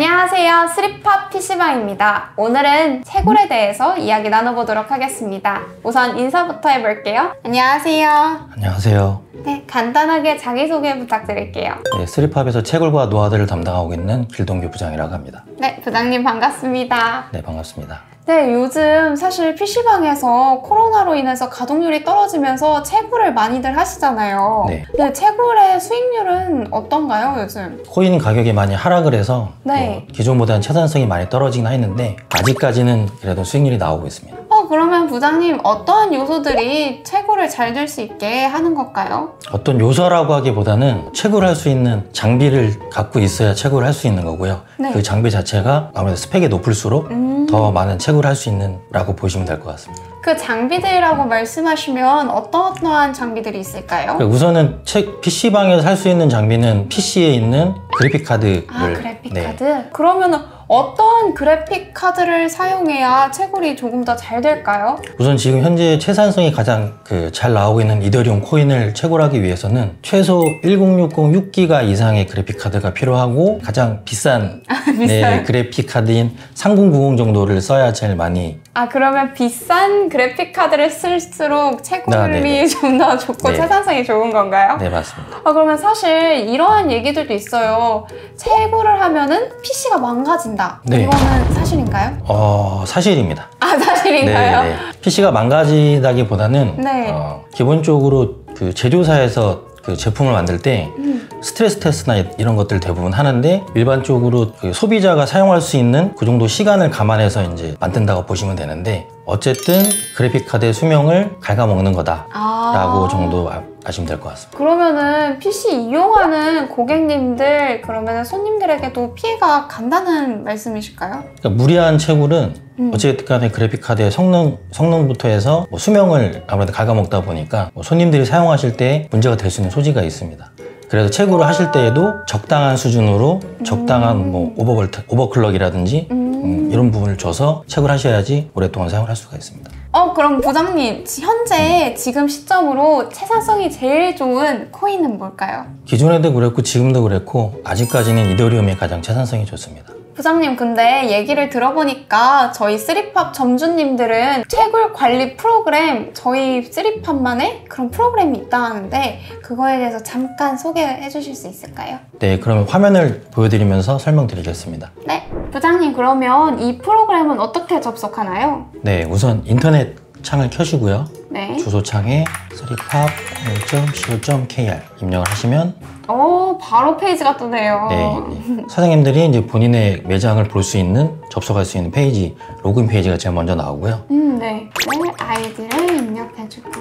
안녕하세요. 스리팝 PC방입니다. 오늘은 채굴에 대해서 이야기 나눠보도록 하겠습니다. 우선 인사부터 해볼게요. 안녕하세요. 안녕하세요. 네, 간단하게 자기소개 부탁드릴게요. 네, 스리팝에서 채굴과 노하드를 담당하고 있는 길동규 부장이라고 합니다. 네, 부장님 반갑습니다. 네, 반갑습니다. 네, 요즘 사실 PC방에서 코로나로 인해서 가동률이 떨어지면서 채굴을 많이들 하시잖아요. 네. 네, 채굴의 수익률은 어떤가요, 요즘? 코인 가격이 많이 하락을 해서 네. 기존보다는 채산성이 많이 떨어지긴 했는데 아직까지는 그래도 수익률이 나오고 있습니다. 그러면 부장님 어떠한 요소들이 채굴을 잘 될 수 있게 하는 걸까요? 어떤 요소라고 하기보다는 채굴할 수 있는 장비를 갖고 있어야 채굴을 할 수 있는 거고요. 네. 그 장비 자체가 아무래도 스펙이 높을수록 더 많은 채굴을 할 수 있는 라고 보시면 될 것 같습니다. 그 장비들이라고 말씀하시면 어떠한 장비들이 있을까요? 우선은 PC방에서 살 수 있는 장비는 PC에 있는 그래픽카드를 그래픽카드? 그러면은 어떤 그래픽카드를 사용해야 채굴이 조금 더 잘 될까요? 우선 지금 현재 채산성이 가장 잘 나오고 있는 이더리움 코인을 채굴하기 위해서는 최소 1060 6기가 이상의 그래픽카드가 필요하고 가장 비싼 그래픽카드인 3090 정도를 써야 제일 많이. 그러면 비싼 그래픽카드를 쓸수록 채굴이 좀 더 좋고 채산성이 좋은 건가요? 네, 맞습니다. 그러면 사실 이러한 얘기들도 있어요. 채굴을 하면은 PC가 망가진다. 네. 이거는 사실인가요? 사실입니다. 사실인가요? 네. PC가 망가지다기보다는 기본적으로 그 제조사에서 그 제품을 만들 때 스트레스 테스트나 이런 것들 대부분 하는데 일반적으로 그 소비자가 사용할 수 있는 그 정도 시간을 감안해서 이제 만든다고 보시면 되는데 어쨌든 그래픽카드의 수명을 갉아먹는 거다라고 정도 아시면 될 것 같습니다. 그러면은 PC 이용하는 고객님들, 그러면은 손님들에게도 피해가 간다는 말씀이실까요? 그러니까 무리한 채굴은 어쨌든 간에 그래픽카드의 성능부터 해서 수명을 아무래도 갉아먹다 보니까 손님들이 사용하실 때 문제가 될 수 있는 소지가 있습니다. 그래서 채굴을 하실 때에도 적당한 수준으로 적당한 오버클럭이라든지 이런 부분을 줘서 채굴하셔야지 오랫동안 사용을 할 수가 있습니다. 그럼 부장님, 현재 지금 시점으로 채산성이 제일 좋은 코인은 뭘까요? 기존에도 그랬고 지금도 그랬고 아직까지는 이더리움이 가장 채산성이 좋습니다. 부장님, 근데 얘기를 들어보니까 저희 스리팝 점주님들은 채굴 관리 프로그램, 저희 스리팝만의 그런 프로그램이 있다 하는데 그거에 대해서 잠깐 소개해 주실 수 있을까요? 네, 그러면 화면을 보여드리면서 설명드리겠습니다. 네, 부장님, 그러면 이 프로그램은 어떻게 접속하나요? 네, 우선 인터넷 창을 켜시고요. 네. 주소창에 srippap.co.kr 입력을 하시면 바로 페이지가 뜨네요. 네. 사장님들이 이제 본인의 매장을 볼 수 있는, 접속할 수 있는 페이지, 로그인 페이지가 제일 먼저 나오고요. 네. 아이디를 입력해주고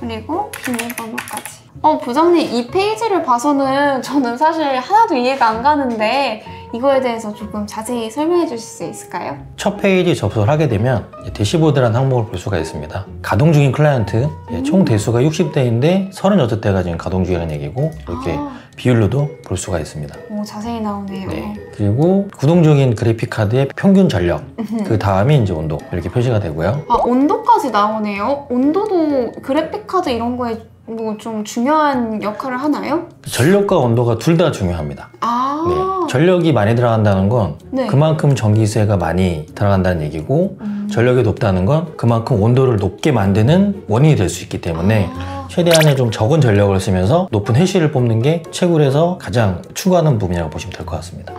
그리고 비밀번호까지. 부장님, 이 페이지를 봐서는 저는 사실 하나도 이해가 안 가는데 이거에 대해서 조금 자세히 설명해 주실 수 있을까요? 첫 페이지 접속을 하게 되면 대시보드라는 항목을 볼 수가 있습니다. 가동 중인 클라이언트, 총 대수가 60대인데 36대가 지금 가동 중이라는 얘기고 이렇게 비율로도 볼 수가 있습니다. 자세히 나오네요. 네. 그리고 구동 중인 그래픽카드의 평균 전력, 그 다음이 이제 온도 이렇게 표시가 되고요. 온도까지 나오네요. 온도도 그래픽카드 이런 거에 좀 중요한 역할을 하나요? 전력과 온도가 둘 다 중요합니다. 네. 전력이 많이 들어간다는 건 그만큼 전기세가 많이 들어간다는 얘기고 전력이 높다는 건 그만큼 온도를 높게 만드는 원인이 될 수 있기 때문에 최대한의 좀 적은 전력을 쓰면서 높은 해시를 뽑는 게 채굴에서 가장 추구하는 부분이라고 보시면 될 것 같습니다.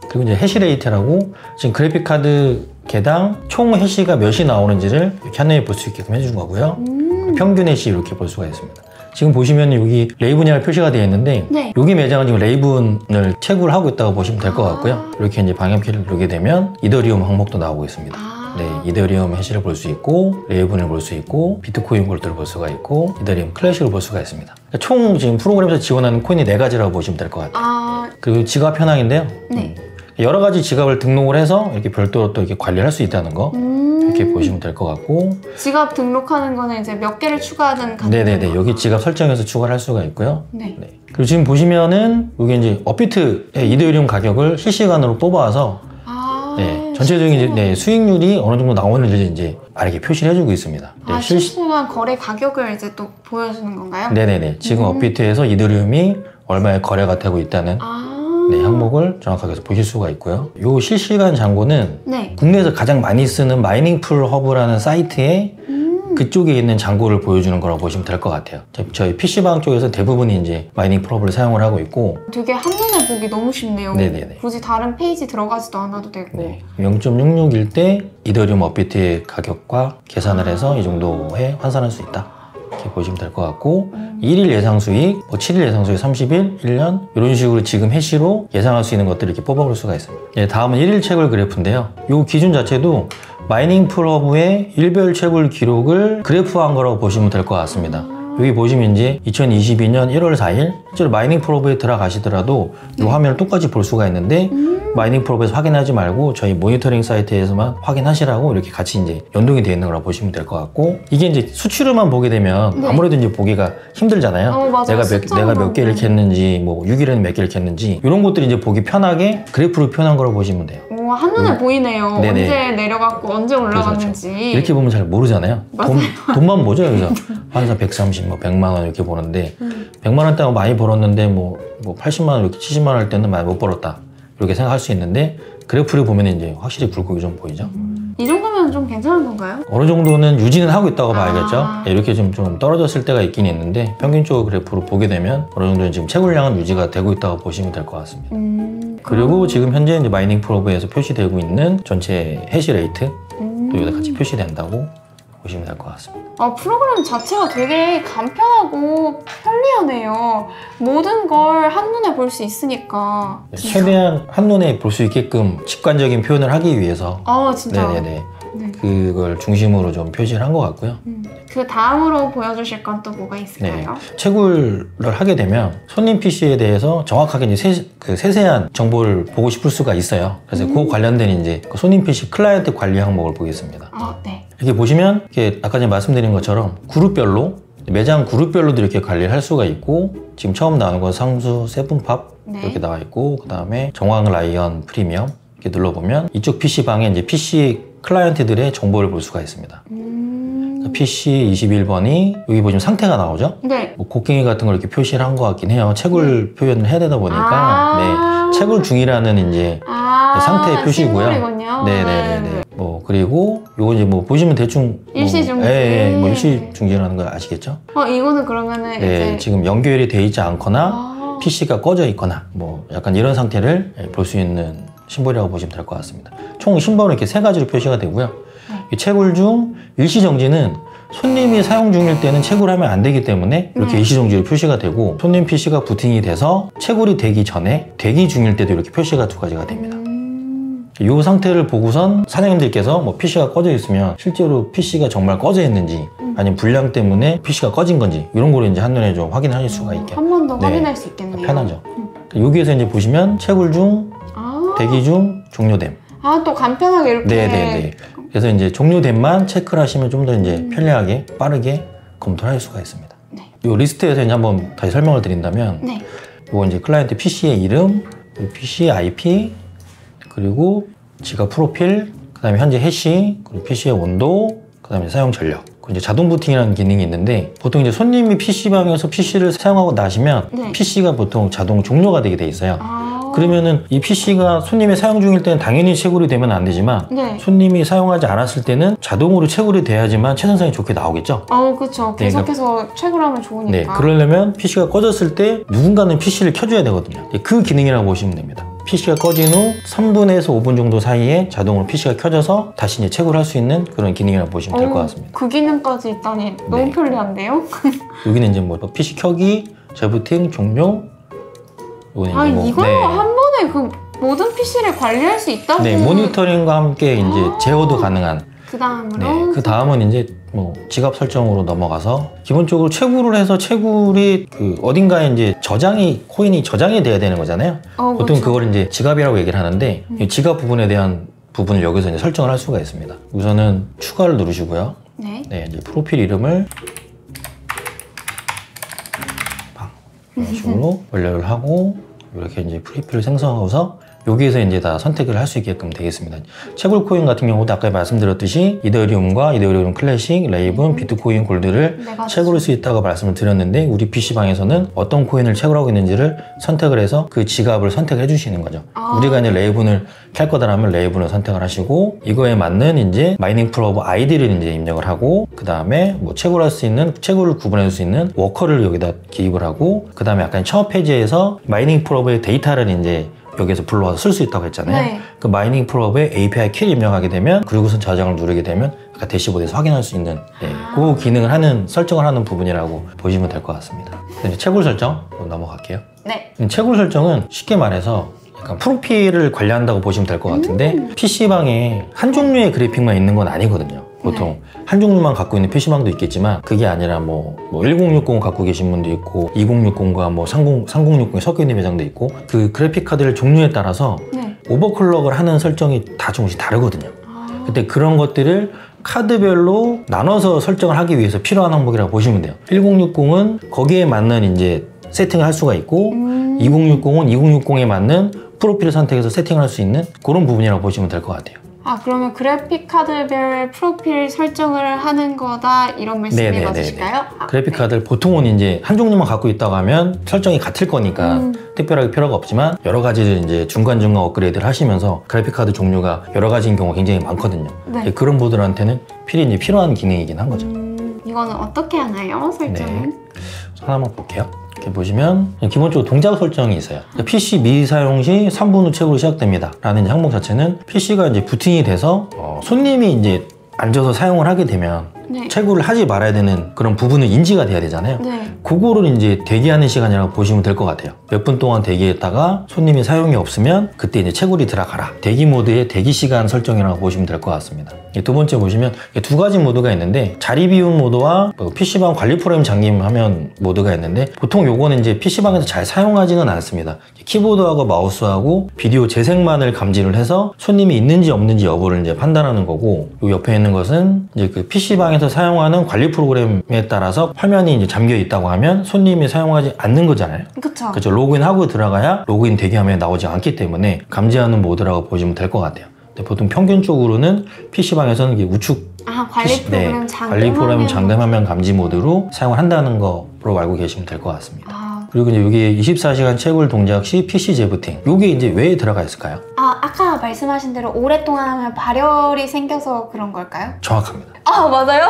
그리고 이제 해시레이트라고 지금 그래픽카드 개당 총 해시가 몇이 나오는지를 이렇게 한눈에 볼 수 있게끔 해준 거고요. 평균 해시 이렇게 볼 수가 있습니다. 지금 보시면 여기 레이븐이라는 표시가 되어 있는데 여기 매장은 지금 레이븐을 채굴하고 있다고 보시면 될 것 같고요. 이렇게 이제 방향키를 누르게 되면 이더리움 항목도 나오고 있습니다. 네, 이더리움 해시를 볼 수 있고 레이븐을 볼 수 있고 비트코인 골드를 볼 수가 있고 이더리움 클래식을 볼 수가 있습니다. 총 지금 프로그램에서 지원하는 코인이 4가지라고 보시면 될 것 같아요. 그리고 지갑 현황인데요. 여러 가지 지갑을 등록을 해서 이렇게 별도로 또 이렇게 관리할 수 있다는 거 이렇게 보시면 될 것 같고 지갑 등록하는 거는 이제 몇 개를 추가하든 네네네 여기 지갑 설정해서 추가를 할 수가 있고요. 그리고 지금 보시면은 여기 이제 업비트의 이더리움 가격을 실시간으로 뽑아서 전체적인 수익률이 어느 정도 나오는지 이제 빠르게 표시를 해주고 있습니다. 실시간 거래 가격을 이제 또 보여주는 건가요? 네네네 지금 업비트에서 이더리움이 얼마에 거래가 되고 있다는 네, 항목을 정확하게 보실 수가 있고요. 이 실시간 잔고는 네. 국내에서 가장 많이 쓰는 마이닝풀 허브라는 사이트에 그쪽에 있는 잔고를 보여주는 거라고 보시면 될 것 같아요. 저희 PC방 쪽에서 대부분이 이제 마이닝풀 허브를 사용을 하고 있고 되게 한눈에 보기 너무 쉽네요. 네네네. 굳이 다른 페이지 들어가지도 않아도 되고. 네. 0.66일 때 이더리움 업비트의 가격과 계산을 해서 이 정도에 환산할 수 있다. 이렇게 보시면 될 것 같고 1일 예상 수익, 7일 예상 수익 30일, 1년 이런 식으로 지금 해시로 예상할 수 있는 것들을 이렇게 뽑아볼 수가 있습니다. 네, 다음은 1일 채굴 그래프인데요. 이 기준 자체도 마이닝풀 허브의 일별 채굴 기록을 그래프화한 거라고 보시면 될 것 같습니다. 여기 보시면 이제 2022년 1월 4일 실제로 마이닝풀 허브에 들어가시더라도 이 화면을 똑같이 볼 수가 있는데 마이닝풀 허브에서 확인하지 말고 저희 모니터링 사이트에서만 확인하시라고 이렇게 같이 이제 연동이 되어 있는 거라고 보시면 될 것 같고 이게 이제 수치로만 보게 되면 네. 아무래도 이제 보기가 힘들잖아요. 맞아요. 내가 몇 개를 캤는지 뭐 6일에는 몇 개를 캤는지 이런 것들이 이제 보기 편하게 그래프로 표현한 거라고 보시면 돼요. 오, 한눈에 보이네요. 네네. 언제 내려갔고 언제 올라갔는지. 그렇죠. 이렇게 보면 잘 모르잖아요. 돈만 보죠. 여기서 환산 130, 뭐 100만 원 이렇게 보는데 100만 원대 많이 벌었는데 뭐 80만 원 이렇게 70만 원 할 때는 많이 못 벌었다. 이렇게 생각할 수 있는데 그래프를 보면 이제 확실히 굴곡이 좀 보이죠. 이 정도면 좀 괜찮은 건가요? 어느 정도는 유지는 하고 있다고 봐야겠죠. 아. 이렇게 좀 떨어졌을 때가 있긴 있는데 평균적으로 그래프로 보게 되면 어느 정도는 지금 채굴량은 유지가 되고 있다고 보시면 될 것 같습니다. 그리고 지금 현재 이제 마이닝풀 허브에서 표시되고 있는 전체 해시 레이트 또 여기다 같이 표시된다고 보시면 될 것 같습니다. 프로그램 자체가 되게 간편하고 편리하네요. 모든 걸 한눈에 볼 수 있으니까. 진짜. 최대한 한눈에 볼 수 있게끔 직관적인 표현을 하기 위해서 진짜. 네네네. 네. 그걸 중심으로 좀 표시를 한 것 같고요. 그 다음으로 보여주실 건 또 뭐가 있을까요? 채굴을 하게 되면 손님 PC에 대해서 정확하게 이제 세세한 정보를 보고 싶을 수가 있어요. 그래서 그 관련된 이제 그 손님 PC 클라이언트 관리 항목을 보겠습니다. 네. 이렇게 보시면 이렇게 아까 전에 말씀드린 것처럼 그룹별로 매장 그룹별로도 이렇게 관리를 할 수가 있고 지금 처음 나오는 건 상수 세븐팝 이렇게 나와 있고 그 다음에 정황 라이언 프리미엄 이렇게 눌러보면 이쪽 PC방에 이제 PC 클라이언트들의 정보를 볼 수가 있습니다. PC 21번이 여기 보시면 상태가 나오죠? 네. 뭐 곡괭이 같은 걸 이렇게 표시를 한 것 같긴 해요. 채굴 표현을 해야 되다 보니까 채굴 중이라는 이제 상태 표시고요. 식물이군요. 네네네. 뭐 그리고 요거 이제 뭐 보시면 대충 일시중지. 뭐 일시중지라는 거 아시겠죠? 이거는 그러면은 네, 지금 연결이 돼 있지 않거나 PC가 꺼져 있거나 뭐 약간 이런 상태를 볼 수 있는 심볼이라고 보시면 될 것 같습니다. 총 심볼은 이렇게 3가지로 표시가 되고요. 이 채굴 중 일시정지는 손님이 사용 중일 때는 채굴하면 안 되기 때문에 이렇게 일시정지로 표시가 되고 손님 PC가 부팅이 돼서 채굴이 되기 전에 대기 중일 때도 이렇게 표시가 2가지가 됩니다. 이 상태를 보고선 사장님들께서 뭐 PC가 꺼져 있으면 실제로 PC가 정말 꺼져 있는지 아니면 불량 때문에 PC가 꺼진 건지 이런 거를 이제 한눈에 좀 확인하실 수가 있게 한 번 더 확인할 수 있겠네요. 편하죠. 여기에서 이제 보시면 채굴 중, 대기 중, 종료됨. 또 간편하게 이렇게. 네네네. 그래서 이제 종료됨만 체크를 하시면 좀 더 이제 편리하게 빠르게 검토를 할 수가 있습니다. 이 리스트에서 이제 한번 다시 설명을 드린다면 이거 이제 클라이언트 PC의 이름, PC IP, 그리고 지가 프로필, 그 다음에 현재 해시, 그리고 PC의 온도, 그 다음에 사용 전력. 이제 자동 부팅이라는 기능이 있는데 보통 이제 손님이 PC방에서 PC를 사용하고 나시면 PC가 보통 자동 종료가 되게 돼 있어요. 그러면은 이 PC가 손님이 사용 중일 때는 당연히 채굴이 되면 안 되지만 손님이 사용하지 않았을 때는 자동으로 채굴이 돼야지만 채선상이 좋게 나오겠죠? 그렇죠. 계속해서 채굴하면 좋으니까. 네, 그러려면 PC가 꺼졌을 때 누군가는 PC를 켜줘야 되거든요. 그 기능이라고 보시면 됩니다. PC가 꺼진 후 3분에서 5분 정도 사이에 자동으로 PC가 켜져서 다시 이제 채굴할 수 있는 그런 기능이라고 보시면 될 것 같습니다. 그 기능까지 있다니 너무 편리한데요? 여기는 이제 뭐 PC 켜기, 재부팅, 종료. 이걸 한 번에 그 모든 PC를 관리할 수 있다고? 네, 모니터링과 함께 이제 제어도 가능한. 그 다음으로? 그 다음은 이제 뭐 지갑 설정으로 넘어가서 기본적으로 채굴을 해서 채굴이 그 어딘가에 이제 코인이 저장이 돼야 되는 거잖아요. 보통 그렇죠. 그걸 이제 지갑이라고 얘기를 하는데 이 지갑 부분에 대한 부분을 여기서 이제 설정을 할 수가 있습니다. 우선은 추가를 누르시고요. 네, 이제 프로필 이름을 이런 식으로 완료를 하고 이렇게 이제 프로필을 생성하고서 여기에서 이제 다 선택을 할 수 있게끔 되겠습니다. 채굴 코인 같은 경우도 아까 말씀드렸듯이 이더리움과 이더리움 클래식, 레이븐, 비트코인, 골드를 채굴할 수 있다고 말씀을 드렸는데 우리 PC방에서는 어떤 코인을 채굴하고 있는지를 선택을 해서 그 지갑을 선택해 주시는 거죠. 우리가 이제 레이븐을 캘 거다라면 레이븐을 선택을 하시고 이거에 맞는 이제 마이닝 프로브 아이디를 이제 입력을 하고 그 다음에 뭐 채굴할 수 있는 채굴을 구분할 수 있는 워커를 여기다 기입을 하고 그 다음에 약간 첫 페이지에서 마이닝 프로브의 데이터를 이제 여기에서 불러와서 쓸 수 있다고 했잖아요. 네. 그 마이닝 프로브의 API 키를 입력하게 되면 그리고선 저장을 누르게 되면 아까 대시보드에서 확인할 수 있는 그 기능을 하는 설정을 하는 부분이라고 보시면 될 것 같습니다. 이제 채굴 설정 넘어갈게요. 네. 채굴 설정은 쉽게 말해서 약간 프로필을 관리한다고 보시면 될 것 같은데 PC방에 한 종류의 그래픽만 있는 건 아니거든요. 보통 한 종류만 갖고 있는 PC방도 있겠지만 그게 아니라 뭐 1060 갖고 계신 분도 있고 2060과 뭐 3060이 섞여 있는 매장도 있고 그 그래픽 카드의 종류에 따라서 오버클럭을 하는 설정이 다 조금씩 다르거든요. 근데 그런 것들을 카드별로 나눠서 설정을 하기 위해서 필요한 항목이라고 보시면 돼요. 1060은 거기에 맞는 이제 세팅을 할 수가 있고 2060은 2060에 맞는 프로필을 선택해서 세팅을 할 수 있는 그런 부분이라고 보시면 될 것 같아요. 아, 그러면 그래픽 카드별 프로필 설정을 하는 거다 이런 말씀이 맞으실까요? 그래픽 카드를 보통은 이제 한 종류만 갖고 있다고 하면 설정이 같을 거니까 특별하게 필요가 없지만 여러 가지를 이제 중간중간 업그레이드를 하시면서 그래픽 카드 종류가 여러 가지인 경우가 굉장히 많거든요. 그런 분들한테는 이제 필요한 기능이긴 한 거죠. 이거는 어떻게 하나요? 설정은? 하나만 볼게요. 이렇게 보시면 기본적으로 동작 설정이 있어요. PC 미사용 시 3분 후 채굴이 시작됩니다 라는 항목 자체는 PC가 이제 부팅이 돼서 손님이 이제 앉아서 사용을 하게 되면 채굴을 하지 말아야 되는 그런 부분은 인지가 돼야 되잖아요. 그거를 이제 대기하는 시간이라고 보시면 될 것 같아요. 몇 분 동안 대기했다가 손님이 사용이 없으면 그때 이제 채굴이 들어가라. 대기 모드의 대기 시간 설정이라고 보시면 될 것 같습니다. 두 번째 보시면 두 가지 모드가 있는데 자리 비움 모드와 PC방 관리 프로그램 잠김하면 모드가 있는데 보통 요거는 이제 PC방에서 잘 사용하지는 않습니다. 키보드하고 마우스하고 비디오 재생만을 감지를 해서 손님이 있는지 없는지 여부를 이제 판단하는 거고 요 옆에 있는 것은 이제 그 PC방에서 사용하는 관리 프로그램에 따라서 화면이 이제 잠겨 있다고 하면 손님이 사용하지 않는 거잖아요. 그렇죠. 로그인하고 들어가야 로그인 대기화면에 나오지 않기 때문에 감지하는 모드라고 보시면 될 것 같아요. 근데 보통 평균적으로는 PC방에서는 이게 우측 관리 프로그램 잠금화면 감지 모드로 사용을 한다는 거로 알고 계시면 될 것 같습니다. 그리고 이제 여기에 24시간 채굴 동작 시 PC 재부팅. 요게 이제 왜 들어가 있을까요? 아까 말씀하신 대로 오랫동안 하면 발열이 생겨서 그런 걸까요? 정확합니다. 맞아요?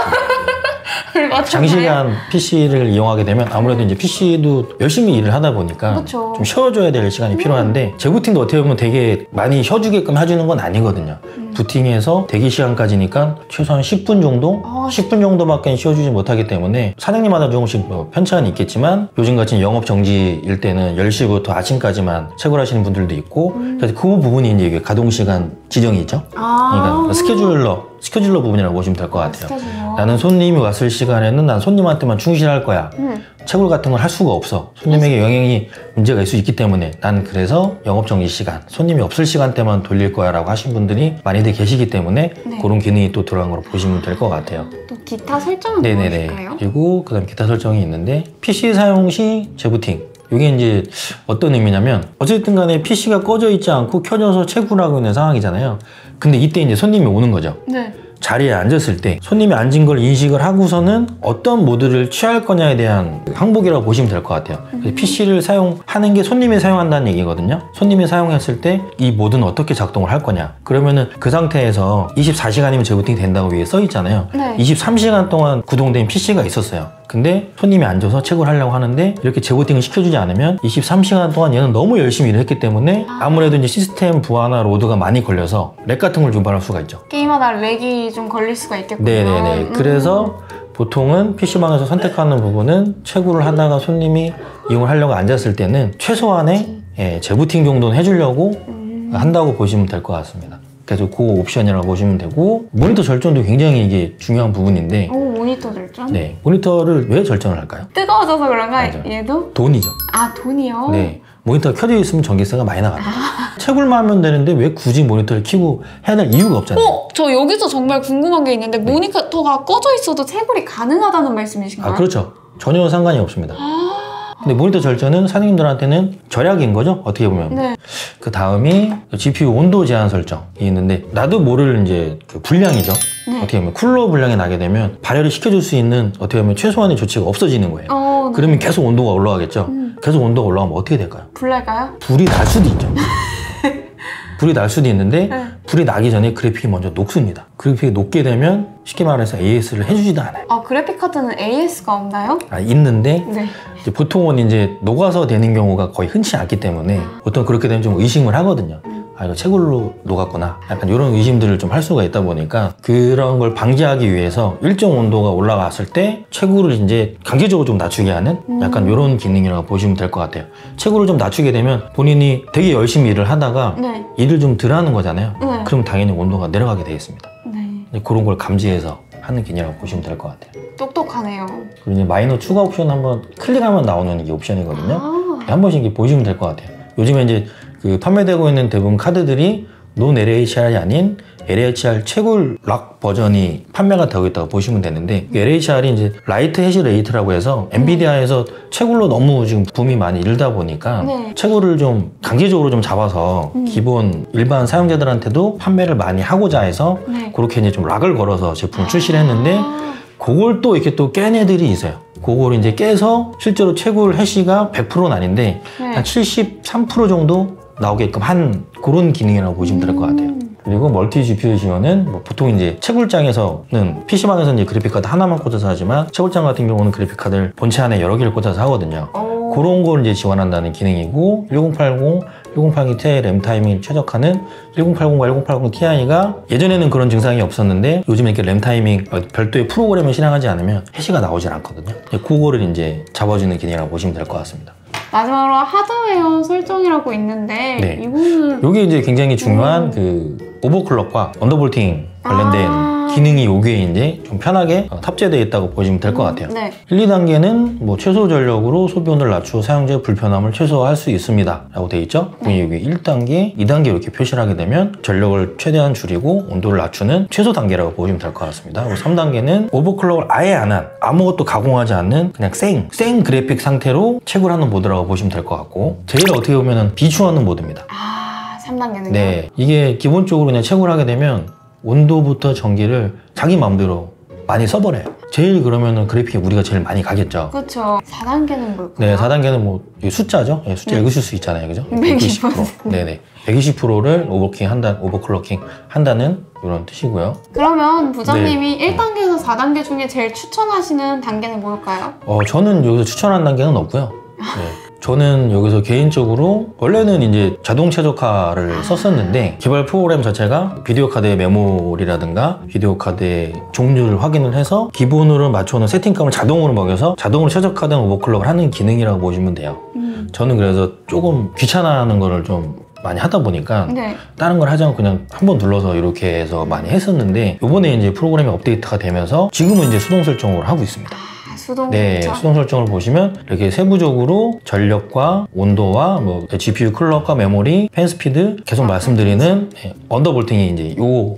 장시간 PC를 이용하게 되면 아무래도 이제 PC도 열심히 일을 하다 보니까 좀 쉬어줘야 될 시간이 필요한데 재부팅도 어떻게 보면 되게 많이 쉬어주게끔 해주는 건 아니거든요. 부팅해서 대기 시간까지니까 최소한 10분 정도? 10분 정도밖에 쉬어주지 못하기 때문에 사장님마다 조금씩 편차는 있겠지만 요즘같이 영업 정지일 때는 10시부터 아침까지만 채굴하시는 분들도 있고 그래서 그 부분이 이제 가동시간 지정이 있죠. 그러니까 스케줄러 부분이라고 보시면 될 것 같아요. 나는 손님이 왔을 시간에는 난 손님한테만 충실할 거야. 채굴 같은 걸 할 수가 없어. 손님에게 영향이 문제가 있을 수 있기 때문에 난 그래서 영업정지 시간, 손님이 없을 시간대만 돌릴 거야 라고 하신 분들이 많이들 계시기 때문에 그런 기능이 또 들어간 거로 보시면 될 것 같아요. 또 기타 설정은 무엇일까요? 그리고 그 다음 기타 설정이 있는데 PC 사용 시 재부팅. 이게 이제 어떤 의미냐면 어쨌든 간에 PC가 꺼져 있지 않고 켜져서 채굴하고 있는 상황이잖아요. 근데 이때 이제 손님이 오는 거죠. 자리에 앉았을 때 손님이 앉은 걸 인식을 하고서는 어떤 모드를 취할 거냐에 대한 항목이라고 보시면 될 것 같아요. PC를 사용하는 게 손님이 사용한다는 얘기거든요. 손님이 사용했을 때 이 모드는 어떻게 작동을 할 거냐. 그러면은 그 상태에서 24시간이면 재부팅이 된다고 위에 써 있잖아요. 23시간 동안 구동된 PC가 있었어요. 근데 손님이 앉아서 채굴 하려고 하는데 이렇게 재부팅을 시켜주지 않으면 23시간 동안 얘는 너무 열심히 일을 했기 때문에 아무래도 이제 시스템 부하나 로드가 많이 걸려서 렉 같은 걸 유발할 수가 있죠. 게임하다 렉이 좀 걸릴 수가 있겠군요. 그래서 보통은 PC방에서 선택하는 부분은 채굴을 하다가 손님이 이용을 하려고 앉았을 때는 최소한의 재부팅 정도는 해주려고 한다고 보시면 될 것 같습니다. 그래서 그 옵션이라고 보시면 되고 모니터 절전도 굉장히 이게 중요한 부분인데 모니터 절전? 모니터를 왜 절전을 할까요? 뜨거워져서 그런가? 얘도? 돈이죠. 돈이요? 모니터가 켜져 있으면 전기세가 많이 나가요. 채굴만 하면 되는데 왜 굳이 모니터를 켜고 해야 될 이유가 없잖아요. 저 여기서 정말 궁금한 게 있는데 모니터가 꺼져 있어도 채굴이 가능하다는 말씀이신가요? 그렇죠. 전혀 상관이 없습니다. 근데 모니터 절전은 사장님들한테는 절약인 거죠, 어떻게 보면. 네. 그 다음이 GPU 온도 제한 설정이 있는데, 나도 모를 이제 그 불량이죠. 네. 어떻게 보면 쿨러 불량이 나게 되면 발열을 시켜줄 수 있는 어떻게 보면 최소한의 조치가 없어지는 거예요. 네. 그러면 계속 온도가 올라가겠죠. 계속 온도가 올라가면 어떻게 될까요? 불 날까요? 불이 날 수도 있죠. 불이 날 수도 있는데 불이 나기 전에 그래픽이 먼저 녹습니다. 그래픽이 녹게 되면 쉽게 말해서 AS를 해주지도 않아요. 그래픽 카드는 AS가 없나요? 있는데 네. 이제 보통은 이제 녹아서 되는 경우가 거의 흔치 않기 때문에 보통 그렇게 되면 좀 의심을 하거든요. 이거 채굴로 녹았구나. 약간 이런 의심들을 좀 할 수가 있다 보니까 그런 걸 방지하기 위해서 일정 온도가 올라갔을 때 채굴을 이제 강제적으로 좀 낮추게 하는 약간 이런 기능이라고 보시면 될 것 같아요. 채굴을 좀 낮추게 되면 본인이 되게 열심히 일을 하다가 네. 일을 좀 덜 하는 거잖아요. 네. 그럼 당연히 온도가 내려가게 되어 있습니다. 네. 그런 걸 감지해서 하는 기능이라고 보시면 될 것 같아요. 똑똑하네요. 그리고 이제 마이너 추가 옵션 한번 클릭하면 나오는 이게 옵션이거든요. 한 번씩 이렇게 보시면 될 것 같아요. 요즘에 이제 그 판매되고 있는 대부분 카드들이 논 LHR이 아닌 LHR 채굴 락 버전이 판매가 되고 있다고 보시면 되는데, LHR이 이제 라이트 해시 레이트라고 해서 엔비디아에서 채굴로 너무 지금 붐이 많이 일다 보니까 채굴을 좀 강제적으로 좀 잡아서 기본 일반 사용자들한테도 판매를 많이 하고자 해서 그렇게 이제 좀 락을 걸어서 제품을 출시를 했는데, 그걸 또 이렇게 또 깬 애들이 있어요. 그걸 이제 깨서 실제로 채굴 해시가 100%는 아닌데 한 73% 정도 나오게끔 한 그런 기능이라고 보시면 될 것 같아요. 그리고 멀티 GPU 지원은 뭐 보통 이제 채굴장에서는 PC방에서 이제 그래픽카드 하나만 꽂아서 하지만 채굴장 같은 경우는 그래픽카드를 본체 안에 여러 개를 꽂아서 하거든요. 그런 걸 이제 지원한다는 기능이고, 1080, 1080 Ti 램 타이밍 최적화는 1080과 1080 Ti가 예전에는 그런 증상이 없었는데 요즘 이렇게 램 타이밍 별도의 프로그램을 실행하지 않으면 해시가 나오질 않거든요. 그거를 이제 잡아주는 기능이라고 보시면 될 것 같습니다. 마지막으로 하드웨어 설정이라고 있는데 네. 이거는 이게 이제 굉장히 중요한 그 오버클럭과 언더볼팅 관련된 기능이 여기에 이제 좀 편하게 탑재되어 있다고 보시면 될 것 같아요. 네. 1, 2단계는 뭐 최소 전력으로 소비온을 낮추어 사용자의 불편함을 최소화할 수 있습니다 라고 되어 있죠. 여기 1단계, 2단계 이렇게 표시를 하게 되면 전력을 최대한 줄이고 온도를 낮추는 최소 단계라고 보시면 될 것 같습니다. 그리고 3단계는 오버클럭을 아예 안 한, 아무것도 가공하지 않는 그냥 생 그래픽 상태로 채굴하는 모드라고 보시면 될 것 같고, 제일 어떻게 보면 비추하는 모드입니다. 3단계는요? 네, 이게 기본적으로 그냥 채굴하게 되면 온도부터 전기를 자기 마음대로 많이 써버려요. 제일 그러면은 그래픽에 무리가 제일 많이 가겠죠. 그렇죠. 4단계는 뭘까요? 네, 4단계는 뭐 숫자죠. 네, 숫자 읽으실 수 있잖아요, 그죠? 120%. 네네, 120%를 오버클럭킹 한다는 이런 뜻이고요. 그러면 부장님이 1단계에서 4단계 중에 제일 추천하시는 단계는 뭘까요? 저는 여기서 추천한 단계는 없고요. 네. 저는 여기서 개인적으로 원래는 이제 자동 최적화를 썼었는데, 개발 프로그램 자체가 비디오 카드의 메모리라든가 비디오 카드의 종류를 확인을 해서 기본으로 맞춰놓은 세팅값을 자동으로 먹여서 자동으로 최적화된 오버클럭을 하는 기능이라고 보시면 돼요. 저는 그래서 조금 귀찮아하는 거를 좀 많이 하다 보니까 다른 걸 하지 않고 그냥 한번 눌러서 이렇게 해서 많이 했었는데, 이번에 이제 프로그램이 업데이트가 되면서 지금은 이제 수동 설정을 하고 있습니다. 수동 수동 설정을 보시면 이렇게 세부적으로 전력과 온도와 뭐 GPU 클럭과 메모리, 펜 스피드 계속 말씀드리는 언더볼팅이 이제 요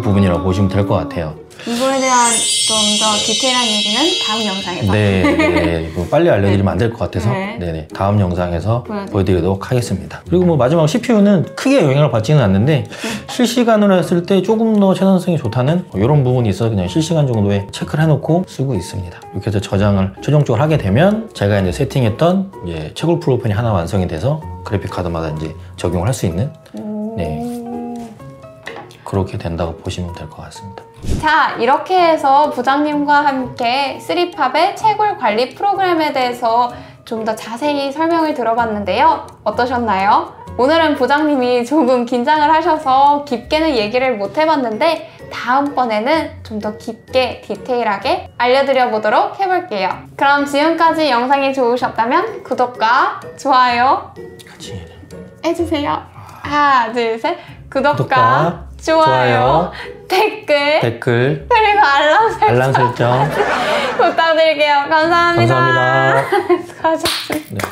부분이라고 보시면 될 것 같아요. 이거에 대한 좀 더 디테일한 얘기는 다음 영상에서. 네. 빨리 알려드리면 안 될 것 같아서 네네, 다음 영상에서 보여드리도록 하겠습니다. 그리고 뭐 마지막 CPU는 크게 영향을 받지는 않는데 실시간으로 했을 때 조금 더 최선성이 좋다는 이런 부분이 있어서 그냥 실시간 정도에 체크를 해놓고 쓰고 있습니다. 이렇게 해서 저장을 최종적으로 하게 되면 제가 이제 세팅했던 이제 채굴 프로그램이 하나 완성이 돼서 그래픽 카드마다 이제 적용을 할 수 있는 그렇게 된다고 보시면 될 것 같습니다. 자, 이렇게 해서 부장님과 함께 3팝의 채굴 관리 프로그램에 대해서 좀 더 자세히 설명을 들어봤는데요. 어떠셨나요? 오늘은 부장님이 조금 긴장을 하셔서 깊게는 얘기를 못 해봤는데 다음번에는 좀 더 깊게 디테일하게 알려드려 보도록 해볼게요. 그럼 지금까지 영상이 좋으셨다면 구독과 좋아요 같이 해주세요. 하나, 둘, 셋. 구독과 좋아요, 댓글 그리고 알람 설정 부탁드릴게요. 감사합니다. 수고하셨습니다.